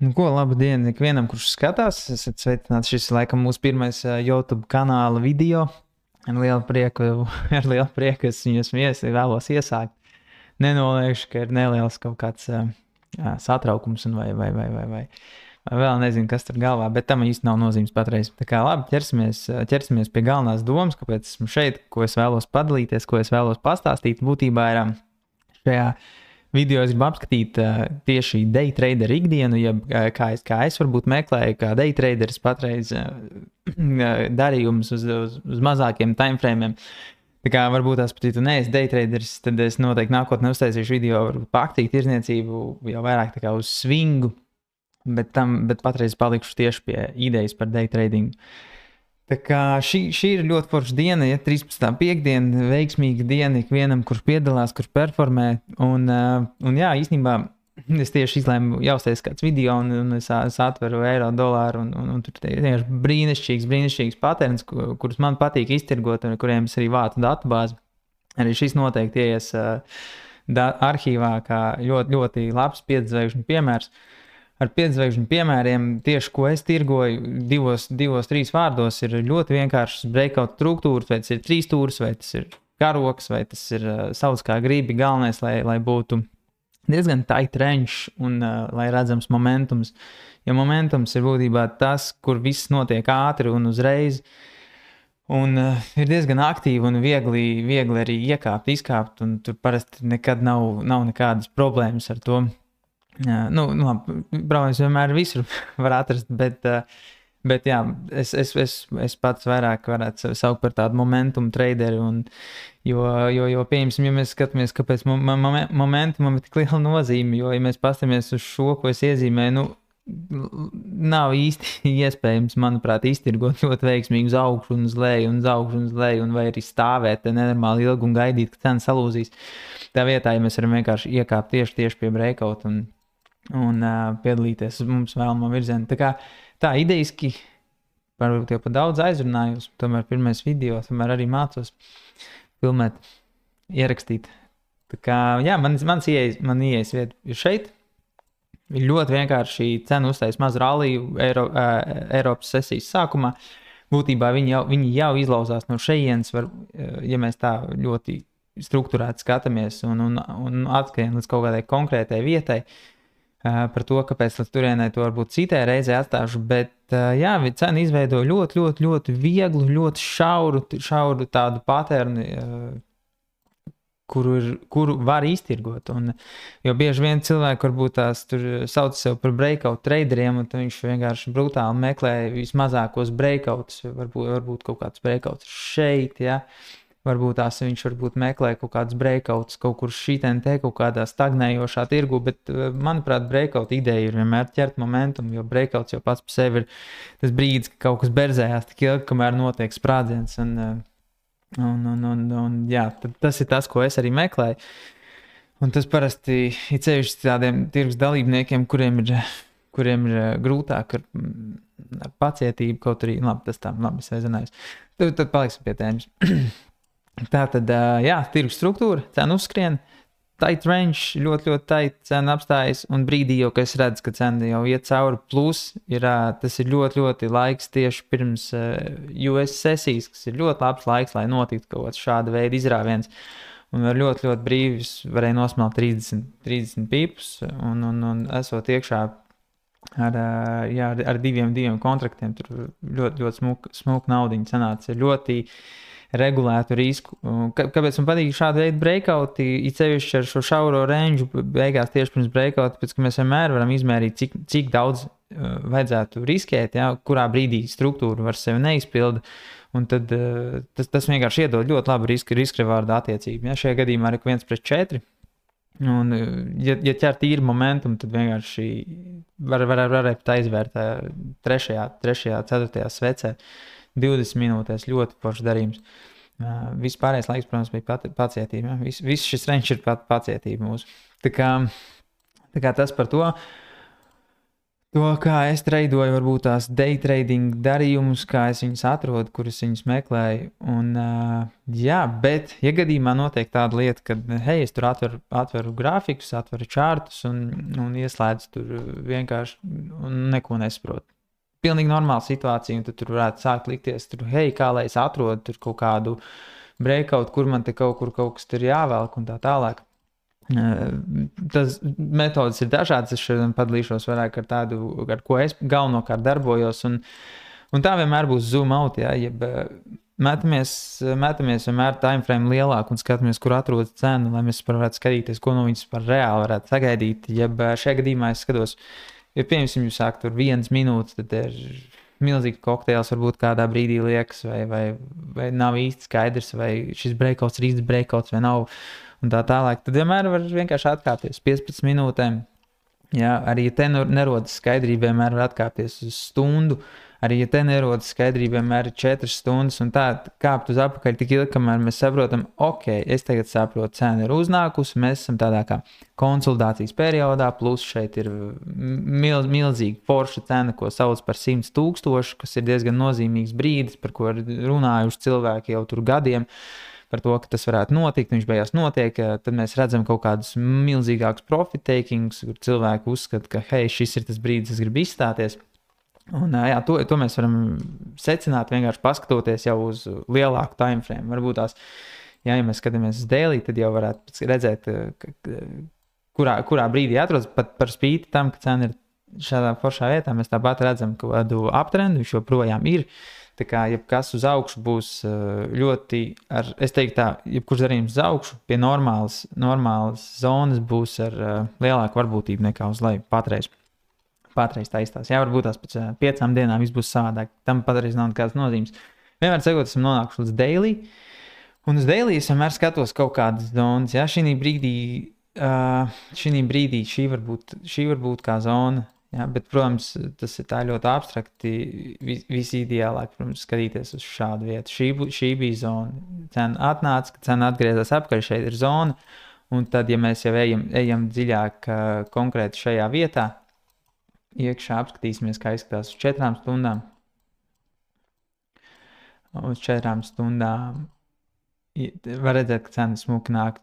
Nu, ko, labu dienu ikvienam, kurš skatās. Esat sveicināts, šis laikam mūsu pirmais YouTube kanāla video. Ar lielu prieku es viņus vēlos iesākt. Nenoliekšu, ka ir neliels kaut kāds satraukums vai vēl nezinu, kas tur galvā, bet tam īsti nav nozīmes patreiz. Tā kā labi, ķersimies pie galvenās domas, kāpēc esmu šeit, ko es vēlos padalīties, ko es vēlos pastāstīt. Būtībā ir šajā video es gribu apskatīt tieši day trader ikdienu, ja kā es varbūt meklēju, kā day traderis patreiz darījumus uz mazākiem timefrēmiem. Tā kā varbūt tās pat, ja tu neesi day traderis, tad es noteikti nākotnē uztaisīšu video par aktīvu tirdzniecību jau vairāk tā kā uz swingu, bet patreiz palikšu tieši pie idejas par day tradingu. Tā kā šī ir ļoti forša diena, ja 13. piekdiena, veiksmīga diena ikvienam, kurš piedalās, kurš performē. Un jā, īstenībā es tieši izlēmu jāuztais kāds video, un es atveru eiro, dolāru, un tur ir brīnišķīgs patērns, kurus man patīk iztirgot, un kuriem es arī vācu datubāzi. Arī šis noteikti ieies arhīvā kā ļoti labs 5 zvaigžņu piemērs. Ar 5 zvaigžņu piemēriem tieši, ko es tirgoju, 2-3 vārdos, ir ļoti vienkāršas breakout struktūras, vai tas ir 3 stūris, vai tas ir karoks, vai tas ir sauc kā gribi. Galvenais, lai būtu diezgan tight range un lai redzams momentums. Jo momentums ir būtībā tas, kur viss notiek ātri un uzreiz, un ir diezgan aktīvi un viegli arī iekāpt, izkāpt, un tur parasti nekad nav nekādas problēmas ar to. Problēmas vienmēr visur var atrast, bet jā, es pats vairāk varētu saukt par tādu momentum traderi, jo pieņemsim, ja mēs skatāmies, kāpēc momentumam ir tik liela nozīme, jo, ja mēs pastamies uz šo, ko es iezīmēju, nav īsti iespējams, manuprāt, iztirgot ļoti veiksmīgi uz augšu un uz leju, un vai arī stāvēt nenormāli ilgi un gaidīt, ka cena salūzīs. Tā vietā, ja mēs varam vienkārši iekāpt tieši pie breakout un piedalīties uz mums vēlamo virzienu. Tā kā tā idejiski, varbūt jau pa daudz aizrunājos, tomēr pirmais video, tomēr arī mācos filmēt, ierakstīt. Tā kā, jā, man ieejas vieta ir šeit. Ir ļoti vienkārši cena uztais mazu ralliju Eiropas sesijas sākumā. Būtībā viņi jau izlauzās no šejienes, ja mēs tā ļoti strukturēti skatāmies un atskrien līdz kaut kādai konkrētai vietai. Par to, kāpēc līdz turienai to varbūt citai reizē atstāšu, bet jā, cena izveido ļoti vieglu, ļoti šauru tādu paterni, kuru var iztirgot. Jo bieži vien cilvēki varbūt tās tur sauc sev par breakout traderiem, un viņš vienkārši brutāli meklē vismazākos breakouts, varbūt kaut kāds breakouts šeit, ja. Varbūt viņš meklē kaut kādus breakouts kaut kur šitien te kaut kādā stagnējošā tirgu, bet, manuprāt, breakout ideja ir vienmēr ķert momentumu, jo breakouts jau pats par sevi ir tas brīdis, ka kaut kas berzējās tik ilgi, kamēr notiek sprādziens. Jā, tas ir tas, ko es arī meklēju. Un tas parasti ir cevišķi tādiem tirgus dalībniekiem, kuriem ir grūtāk ar pacietību, kaut arī, tas tā, es aizzinājos. Tad paliksim pie tēmas. Tātad, jā, tirgus struktūra, cena uzskrien, tight range, ļoti tight, cena apstājas, un brīdī jau, ka es redzu, ka cena jau iet cauri, plus tas ir ļoti laiks tieši pirms US sesijas, kas ir ļoti labs laiks, lai notiktu kaut kāds šāda veida izrāviens, un var ļoti brīvis varēja nosmelt 30 pipus, un esot iekšā ar diviem kontraktiem, tur ļoti smuka naudiņa sanāca, ir ļoti regulētu risku. Kāpēc man patīk šāda veida breakouti, it sevišķi ar šo šauro range, beigās tieši pirms breakouti, pēc ka mēs vienmēr varam izmērīt, cik daudz vajadzētu riskēt, ja, kurā brīdī struktūra var sevi neizpilda, un tad tas vienkārši iedod ļoti labu riska-revārda attiecību. Ja, šajā gadījumā ir 1/4, un ja ķer tīri momentumu, tad vienkārši var aizvērt 3., 4. svecē. 20 minūtēs ļoti foršs darījums. Vispārējais laiks, protams, bija pacietība. Ja? Viss šis range ir pacietība mūsu. Tā kā tas par to. To, kā es treidoju, varbūt tās day trading darījumus, kā es viņus atrodu, kurus viņus meklēju. Un, jā, bet, ja gadījumā notiek tāda lieta, ka, hei, es tur atveru grafikus, atveru čārtus un ieslēdzu tur vienkārši un neko nesaprotu. Pilnīgi normāla situācija, un tur varētu sākt likties, tur, hei, kā lai es atrodu tur kaut kādu breakout, kur man te kaut kas tur jāvelk un tā tālāk. Tas metodas ir dažādas. Es šodien padalīšos vairāk ar tādu, ar ko es galvenokārt darbojos. Un tā vienmēr būs zoom out, ja, jeb metamies vienmēr timeframe lielāk un skatāmies, kur atrodas cena, lai mēs varētu skatīties, ko no viņas par reāli varētu sagaidīt. Jeb šajā gadījumā es skatos, ja piemēram jūs sāk tur 1 minūtes, tad ir milzīgs kokteils, varbūt kādā brīdī liekas, vai nav īsti skaidrs, vai šis breakouts ir īsts breakouts vai nav. Un tā tālāk, tad vienmēr var vienkārši atkāpties 15 minūtēm. Jā, arī, ja te nerodas skaidrība, vienmēr var atkāpties uz stundu. Arī, ja te nerodas skaidrība, vienmēr ir 4 stundas. Un tā kāpt uz apakaļ tik ilgi, kamēr mēs saprotam, ok, es tagad saprotu, cena ir uznākusi, mēs esam tādā kā konsolidācijas periodā, plus šeit ir milzīga forša cena, ko sauc par 100 000, kas ir diezgan nozīmīgs brīdis, par ko runājuši cilvēki jau tur gadiem. Par to, ka tas varētu notikt, viņš beigās notiek, tad mēs redzam kaut kādus milzīgākus profit takings, kur cilvēki uzskata, ka, hei, šis ir tas brīdis, es gribu izstāties. Un, jā, to mēs varam secināt vienkārši paskatoties jau uz lielāku timeframe. Varbūt tās, ja mēs skatāmies uz daily, tad jau varētu redzēt, kurā brīdī atrodas, pat par spīti tam, ka cena ir šādā foršā vietā, mēs tāpat redzam kādu uptrendu, viņš joprojām ir. Tā kā jebkas uz augšu būs ļoti, es teiktu tā, jebkurš darījums uz augšu pie normālas zonas būs ar lielāku varbūtību nekā uz leju patreiz tā izstās. Jā, varbūt tās pēc 5 dienām viss būs savādāk. Tam patreiz nav nekādas nozīmes. Vienmēr sakot, esam nonākuši līdz daily, un uz daily es vienmēr skatos kaut kādas zonas. Jā, šī brīdī šī var būt kā zona. Ja, bet, protams, tas ir tā ļoti abstrakti. Visideālāk, protams, skatīties uz šādu vietu. Šī bija zona. Cena atnāca, kad cena atgriezās apkaļ, šeit ir zona. Un tad, ja mēs jau ejam dziļāk konkrēti šajā vietā, iekšā apskatīsimies, kā izskatās uz 4 stundām. Uz 4 stundām var redzēt, ka cena smuki nāk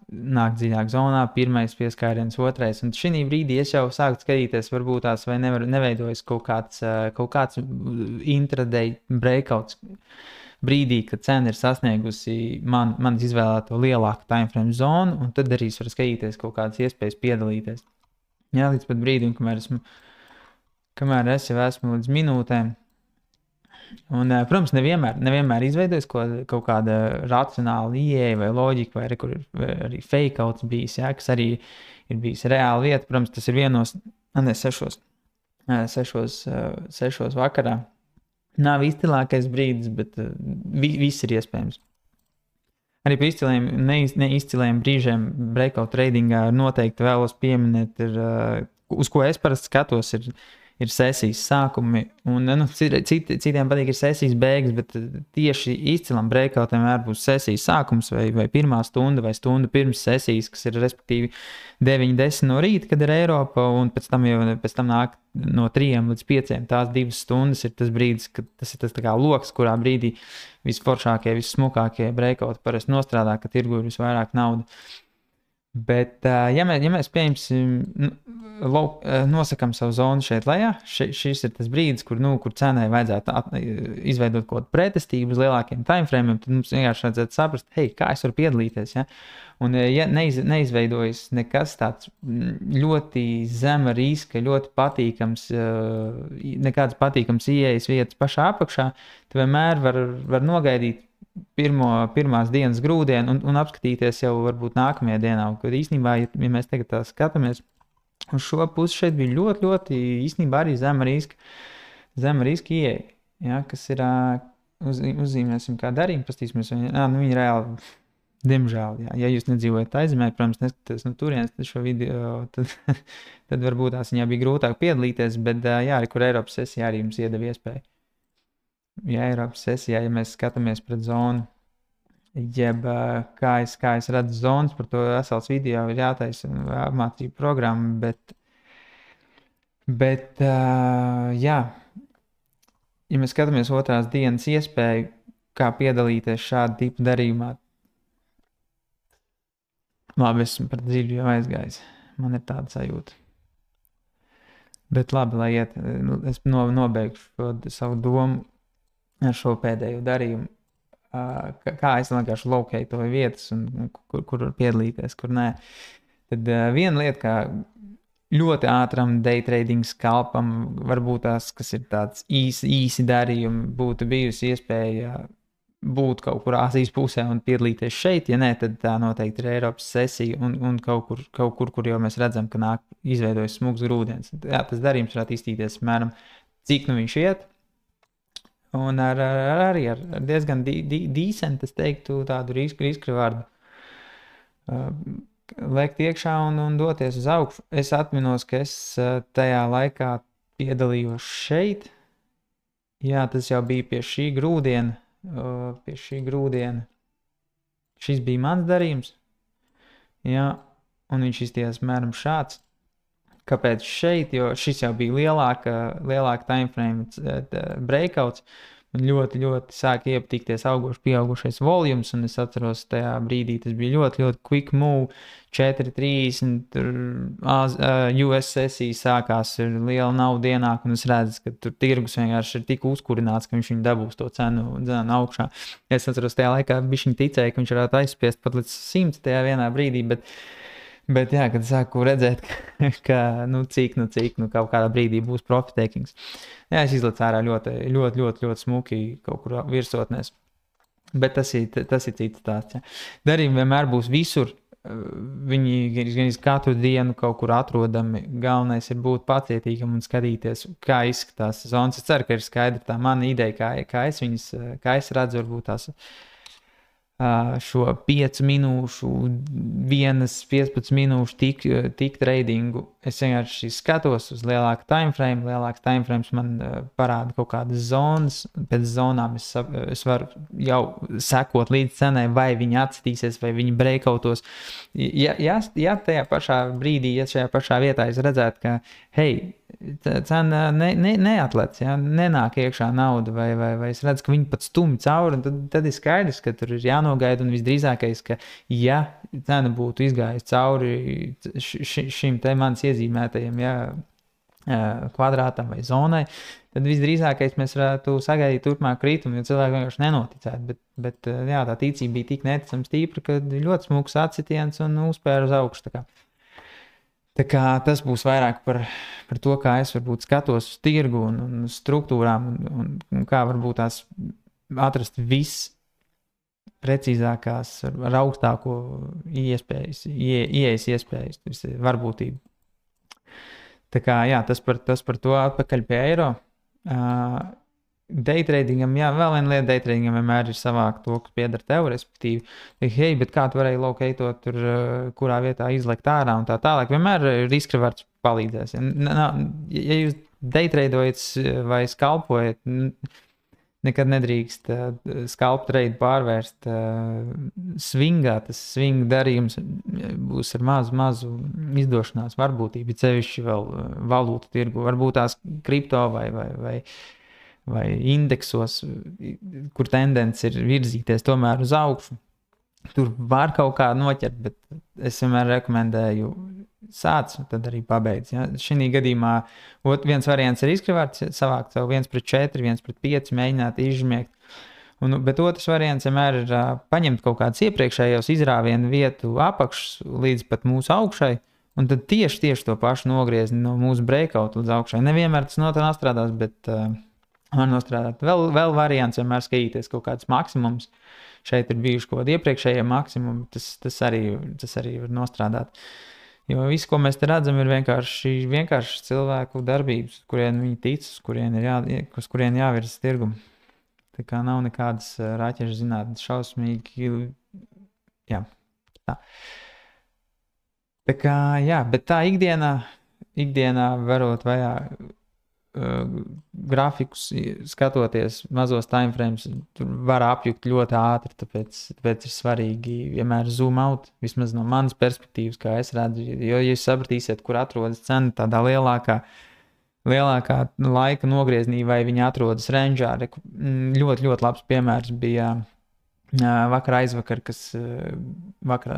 dziļāk zonā, pirmais pieskāriens, otrais, un šī brīdī es jau sāku skatīties, varbūt tās vai neveidojas kaut kāds intraday breakouts brīdī, kad cena ir sasniegusi manis izvēlēto lielāku timeframe zonu, un tad arī es varu skatīties kaut kādas iespējas piedalīties. Jā, līdz pat brīdim, kamēr es jau esmu līdz minūtēm. Un, protams, nevienmēr izveidojas kaut kāda racionāla ieeja vai loģika, vai kur ir arī fakeouts bijis, jā, kas arī ir bijis reāla vieta. Protams, tas ir 6 vakarā. Nav izcilākais brīdis, bet viss ir iespējams. Arī par neizcilējiem brīžiem breakout tradingā noteikti vēlos pieminēt, uz ko es parasti skatos, ir sesijas sākumi, un citiem patīk ir sesijas beigas, bet tieši izcilam breakoutam būs sesijas sākums vai 1 stunda vai stunda pirms sesijas, kas ir respektīvi 9-10 no rīta, kad ir Eiropa, un pēc tam nāk no 3 līdz 5. Tās 2 stundas ir tas brīdis, kad tas ir tas tā kā loks, kurā brīdī visforšākie, vissmukākie breakouti parasti nostrādā, ka tirgu ir visvairāk nauda. Bet, ja mēs nosakām savu zonu šeit lejā, šis ir tas brīdis, kur cenai vajadzētu izveidot kaut kādu pretestību uz lielākiem timeframiem, tad mums vienkārši vajadzētu saprast, hei, kā es varu piedalīties. Ja? Un, ja neizveidojas nekas tāds ļoti zema riska, ļoti patīkams, nekāds patīkams ieejas vietas pašā apakšā, tad vienmēr var nogaidīt pirmās dienas grūdienu un apskatīties jau varbūt nākamajā dienā. Kad īstenībā, ja mēs tagad tā skatāmies uz šo pusi, šeit bija ļoti, ļoti īstenībā arī zema riska ieeja, ja, kas ir, uzzīmēsim kā darījumi, pastīsimies, viņi reāli, diemžēl, ja jūs nedzīvojat aizemē, protams, neskaties no turienes šo video, tad varbūt tās viņā bija grūtāk piedalīties, bet jā, arī kur Eiropas sesijā arī mums iedeva iespēju. Ja Eiropas sesijā, ja mēs skatāmies pret zonu, jeb kā es redzu zonas, par to vesels video ir jātaisa apmācību programma, Bet, jā, ja mēs skatāmies otrās dienas iespēju, kā piedalīties šāda tipa darījumā, labi, esmu par dziļu jau aizgājis. Man ir tāda sajūta. Bet labi, lai iet, es nobeigšu šo savu domu ar šo pēdējo darījumu. Kā es vienkārši lokēju vietas, un kur var piedalīties, kur nē. Tad viena lieta, kā ļoti ātram day trading skalpam, varbūt tās, kas ir tāds īsi darījumi, būtu bijusi iespēja būt kaut kur Āzijas pusē un piedalīties šeit. Ja nē, tad tā noteikti ir Eiropas sesija un kaut kur, kur jau mēs redzam, ka nāk izveidojas smugs grūdienis. Jā, tas darījums varētu iztīties, mēram, cik nu viņš iet. Un arī ar diezgan decent, es teiktu, tādu risku vārdu lekt iekšā un doties uz augšu. Es atminos, ka es tajā laikā piedalījos šeit. Jā, tas jau bija pie šī grūdiena. Šis bija mans darījums. Jā, un viņš izties mēram šāds. Kāpēc šeit? Jo šis jau bija lielāka timeframe breakouts. Man ļoti, ļoti sāk iepatikties pieaugušais volums, un es atceros, tajā brīdī tas bija ļoti, ļoti quick move, 4.30, US sesija sākās, ir liela nauda ienāk, un es redzu, ka tur tirgus vienkārši ir tik uzkurināts, ka viņš viņu dabūs to cenu augšā. Es atceros, tajā laikā bišķiņ ticēja, ka viņš varētu aizspiest pat līdz 100 tajā vienā brīdī, bet jā, kad sāku redzēt, ka cik kaut kādā brīdī būs profit takings. Jā, es izlecu ārā ļoti smuki kaut kur virsotnēs. Bet tas ir cits stāsts. Jā. Darījumi vienmēr būs visur. Viņi gan katru dienu kaut kur atrodami. Galvenais ir būt pacietīgam un skatīties, kā izskatās zonas. Es ceru, ka ir skaidra tā mana ideja, kā es redzu, varbūt tās šo 5 minūšu, 15 minūšu tik tradingu. Es vienkārši skatos uz lielāku timeframe. Lielāks timeframes man parāda kaut kādas zonas. Pēc zonām es varu jau sekot līdz cenai, vai viņi atcitīsies, vai viņi breakoutos. Ja tajā pašā brīdī, ja šajā pašā vietā es redzētu, ka, hei, cena neatlec, ja, nenāk iekšā nauda, vai es redzu, ka viņi pat stumj cauri, tad ir skaidrs, ka tur ir jānogaida, un visdrīzākais, ka ja cena būtu izgājusi cauri šim te manis iezīmētajam, ja, kvadrātam vai zonai, tad visdrīzākais mēs varētu sagaidīt turpmāk kritumu, jo cilvēki vienkārši nenoticētu, bet jā, tā ticība bija tik neticami stipra, ka ļoti smuks atsitiens un uzpēra uz augšu. Tā kā tas būs vairāk par to, kā es varbūt skatos uz tirgu un struktūrām un kā varbūt tās atrast precīzākās ar augstāko ieejas iespējas, varbūtību. Tā kā jā, tas par to atpakaļ pie eiro. Daytradingam, jā, vēl viena lieta daytradingam vienmēr ir savākt to, kas pieder tev, respektīvi, hei, bet kā tu varēji lokeitot tur, kurā vietā izlekt ārā un tā tālāk, vienmēr riskrevards palīdzēs. Ja jūs daytradojat vai skalpojat, nekad nedrīkst scalp trade pārvērst svingā, tas swing darījums būs ar mazu izdošanās varbūtību, cevišķi vēl valūtu tirgu, varbūt tās kripto vai indeksos, kur tendence ir virzīties tomēr uz augšu. Tur var kaut kā noķert, bet es vienmēr rekomendēju sāc, tad arī pabeidz. Ja? Šī gadījumā viens variants ir izkrivārts, savākt savu 1/4, 1/5, mēģināt izžmiegt. Bet otrs variants vienmēr ir paņemt kaut kādus iepriekšējos izrāvienu vietu apakšus līdz pat mūsu augšai, un tad tieši to pašu nogriezni no mūsu breakout līdz augšai. Nevienmēr tas nostrādās, bet var nostrādāt. Vēl variants vienmēr skatīties kaut kāds maksimums. Šeit ir bijuši kaut kādi iepriekšējie maksimumi, tas arī var nostrādāt. Jo viss, ko mēs te redzam, ir vienkārši cilvēku darbības, kurien viņi tic, uz kurien jāvirzas tirgumu. Tā kā nav nekādas raķešu zinātnes šausmīgi. Jā, tā. Tā kā, jā, bet tā ikdienā varot vajā grafikus, skatoties mazos timeframes, tur var apjukt ļoti ātri, tāpēc ir svarīgi vienmēr zoom out, vismaz no manas perspektīvas, kā es redzu, jo, ja jūs sapratīsiet, kur atrodas cena tādā lielākā lielākā laika nogrieznī, vai viņi atrodas rangeā. Ļoti, ļoti labs piemērs bija vakar,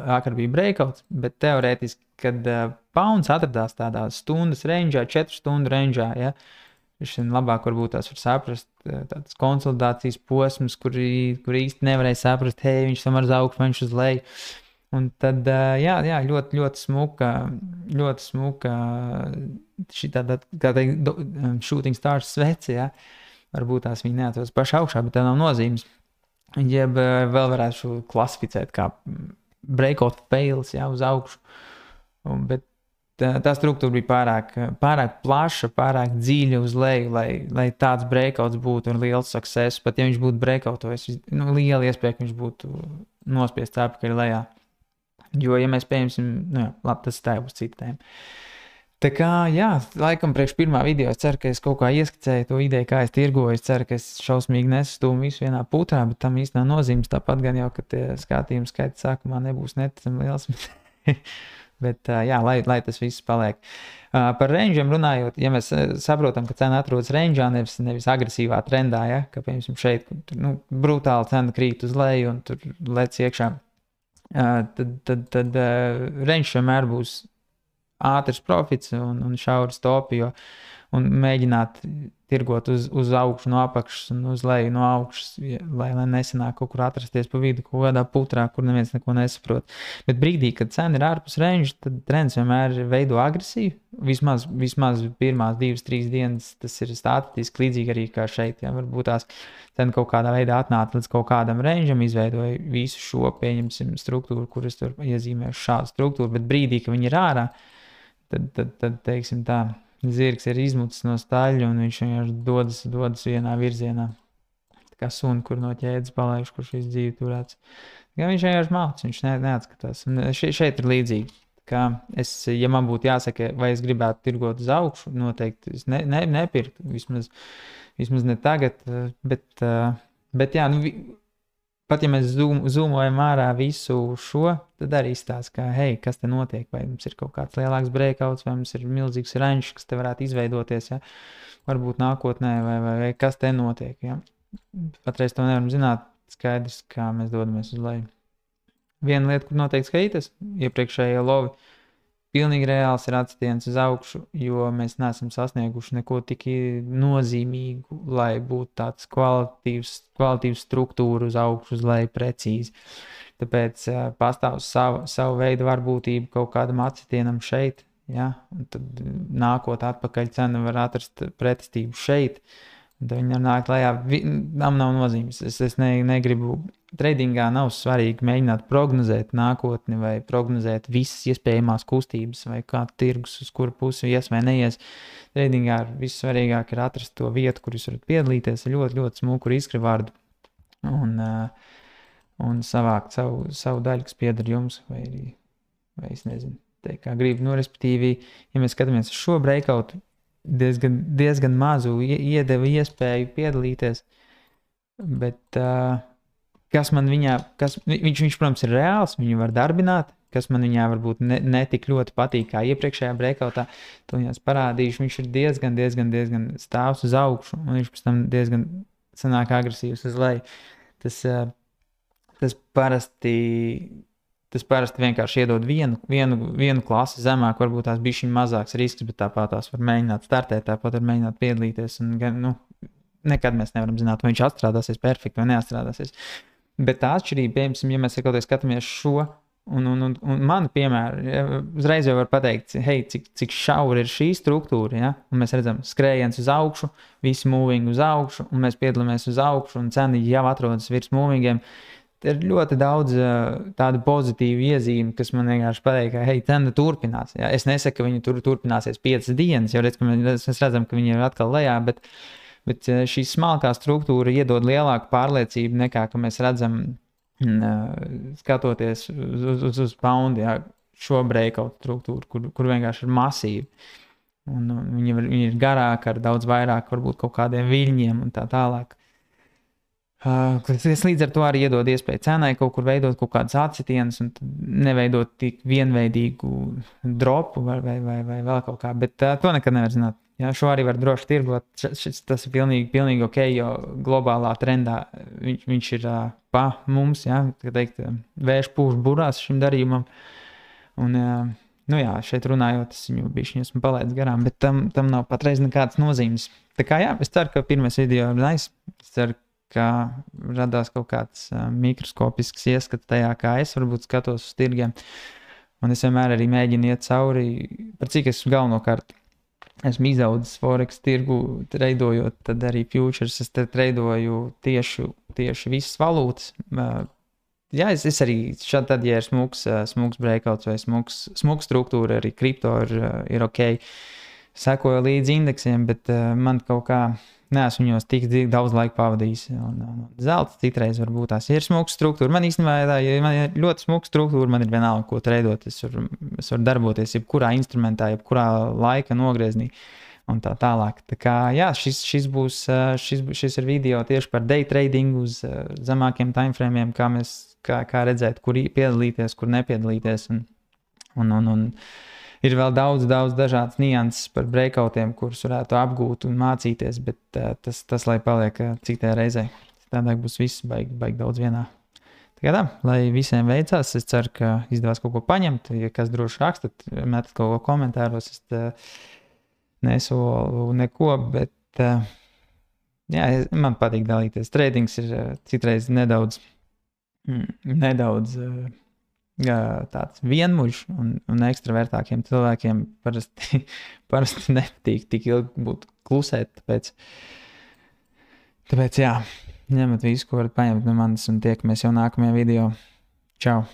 vakar bija breakouts, bet teorētiski, kad Pauns atradās tādā stundas rangeā, 4 stundu rangeā, ja, viņš labāk varbūt tās var saprast, tādas konsolidācijas posms, kur īsti nevarēja saprast, hei, viņš tomēr uz augšu, viņš uz leju. Un tad, jā, ļoti smuka šī tāda, kā teikt, shooting stars sveci, ja. Varbūt tās viņi neatrodas pašā augšā, bet tā nav nozīmes. Jeb vēl varētu šo klasificēt kā breakout fails, ja, uz augšu. Bet tā struktūra bija pārāk plaša, pārāk dziļa uz leju, lai tāds breakouts būtu un liels success. Pat ja viņš būtu breakoutojis, liela iespēja, ka viņš būtu nospiests atpakaļ lejā. Jo, ja mēs pieņemsim, labi, tas tā būs cita tēma. Tā kā, jā, laikam priekš pirmā video es ceru, ka es kaut kā ieskicēju to ideju, kā es tirgoju. Es ceru, ka es šausmīgi nesastūmu visu vienā putrā, bet tam īstenā nozīmes tāpat gan jau, ka tie skatījumi skaits sākumā nebūs neticami liels. Bet, jā, lai tas viss paliek. Par range'iem runājot, ja mēs saprotam, ka cena atrodas range'ā, nevis agresīvā trendā, ja, ka, piemēram, šeit brutāli cena krīt uz leju un tur lec iekšā, tad range vienmēr būs ātrs profits un šauras topi, un mēģināt tirgot uz augšu no apakšas un uz leju no augšas, lai nesanāk kaut kur atrasties pa vidu, kaut kādā putrā, kur neviens neko nesaprot. Bet brīdī, kad cena ir ārpus range, tad trends vienmēr veido agresīvu. Vismaz pirmās 2-3 dienas tas ir statistiski līdzīgi arī kā šeit. Ja? Varbūt tās cena kaut kādā veidā atnāca līdz kaut kādam rangeam, izveidoja visu šo, pieņemsim, struktūru, kuras tur iezīmēšu šādu struktūru, bet brīdī, ka viņi ir ārā, tad teiksim tā, zirgs ir izmucis no staļļa un viņš vienkārši dodas vienā virzienā. Tā kā suni, kur no ķēdes palaiž, kur šīs dzīvi turēts. Viņš vienkārši māc, viņš neatskatās. Un šeit ir līdzīgi. Kā ja man būtu jāsaka, vai es gribētu tirgot uz augšu, noteikti es nepirktu, vismaz ne tagad, bet jā, pat ja mēs zoomojam ārā visu šo, tad arī stāsta, ka, hei, kas te notiek, vai mums ir kaut kāds lielāks breakouts, vai mums ir milzīgs range, kas te varētu izveidoties, ja? Varbūt nākotnē, vai kas te notiek. Ja? Patreiz to nevaram zināt, skaidrs, kā mēs dodamies uz leju. Viena lieta, kur noteikti skaitas, iepriekšējie lovi, pilnīgi reāls ir atstiens uz augšu, jo mēs neesam sasnieguši neko tik nozīmīgu, lai būtu tāds kvalitīvs struktūra uz augšu, uz leju precīzi. Tāpēc pastāv savu veidu varbūtību kaut kādam atsitienam šeit, ja? Un tad nākot atpakaļ cena var atrast pretestību šeit, un tad viņi nāk lejā, tam nav nozīmes. Es negribu, tradingā nav svarīgi mēģināt prognozēt nākotni vai prognozēt visas iespējamās kustības vai kā tirgus uz kuru pusi ies vai neies. Tradingā vissvarīgāk ir atrast to vietu, kur jūs varat piedalīties, ļoti, ļoti smuku riskrivārdu un savākt savu daļu, kas pieder jums vai es nezinu, teikt, kā gribu. Respektīvi, ja mēs skatāmies uz šo breakoutu, diezgan mazu iedeva iespēju piedalīties, bet kas man viņš, protams, ir reāls, viņu var darbināt, kas man viņā varbūt netik ļoti patīk kā iepriekšējā breakoutā, to viņās parādīšu, viņš ir diezgan stāvs uz augšu, un viņš pēc tam diezgan sanāk agresīvs uz leju. Tas parasti vienkārši iedod vienu klasi zemāk, varbūt tās bišķiņ mazāks risks, bet tāpat tās var mēģināt startēt, tāpat var mēģināt piedalīties, un nekad mēs nevaram zināt, vai viņš atstrādāsies perfekti vai neatstrādāsies. Bet tā atšķirība, piemēram, ja mēs skatāmies šo, un manu piemēru, ja, uzreiz jau var pateikt, hei, cik šaura ir šī struktūra, ja? Un mēs redzam skrējiens uz augšu, visi moving uz augšu, un mēs piedalāmies uz augšu, un cena jau atrodas virs movingiem. Ir ļoti daudz tādu pozitīvu iezīmi, kas man vienkārši pateikt, ka, hei, cena turpinās. Ja? Es nesaku, ka viņi turpināsies 5 dienas, jo redz, ka mēs redzam, ka viņi ir atkal lejā, bet šī smalkā struktūra iedod lielāku pārliecību nekā, ka mēs redzam, skatoties uz poundu, ja, šo breakout struktūru, kur vienkārši ir masīvi. Un viņi ir garāki ar daudz vairāk, varbūt kaut kādiem viļņiem un tā tālāk. Es līdz ar to arī iedod iespēju cenai kaut kur veidot kaut kādas atsitienas un neveidot tik vienveidīgu dropu vai vēl kaut kā, bet to nekad nevar zināt. Jā, šo arī var droši tirgot. Tas ir pilnīgi ok, jo globālā trendā viņš ir pa mums, jā, tā teikt, vējš pūš burās šim darījumam. Un, nu jā, šeit runājot, es viņu bišķiņu esmu palaidis garām, bet tam nav patreiz nekādas nozīmes. Tā kā jā, es ceru, ka pirmais video ir nice. Es ceru, ka radās kaut kāds mikroskopisks ieskats tajā, kā es varbūt skatos uz tirgiem. Un es vienmēr arī mēģinu iet cauri, par cik es galvenokārt esmu izaudzis Forex tirgu, treidojot, tad arī futures, es te treidoju tieši visas valūtas. Jā, es arī šādi, tad, ja ir smuks breakouts vai smuks struktūra, arī kripto ir ok. Sekoju līdzi indeksiem, bet man kaut kā neesmu viņos tik daudz laika pavadījis. Zelta citreiz varbūt tās ir smuks struktūra. Man īstenībā, ja man ir ļoti smuks struktūra, man ir vienalga, ko treidot. Es varu darboties jebkurā instrumentā, jebkurā laika nogrieznī un tā tālāk. Tā kā, jā, šis ir video tieši par day trading uz zemākiem timeframiem, kā redzēt, kur piedalīties, kur nepiedalīties. Un ir vēl daudz dažādas nianses par breakoutiem, kurus varētu apgūt un mācīties, bet tas lai paliek citai reizei. Tādāk būs viss baigi daudz vienā. Tā, lai visiem veicās, es ceru, ka izdevās kaut ko paņemt. Ja kas droši rakstat, metat kaut ko komentāros, es nesolu neko, bet jā, man patīk dalīties. Tradings ir citreiz nedaudz tāds vienmuļš un ekstravertākiem cilvēkiem parasti nepatīk tik ilgi būt klusēt, tāpēc jā, ņemat visu, ko varat paņemt no manis un tiekamies jau nākamajā video. Čau!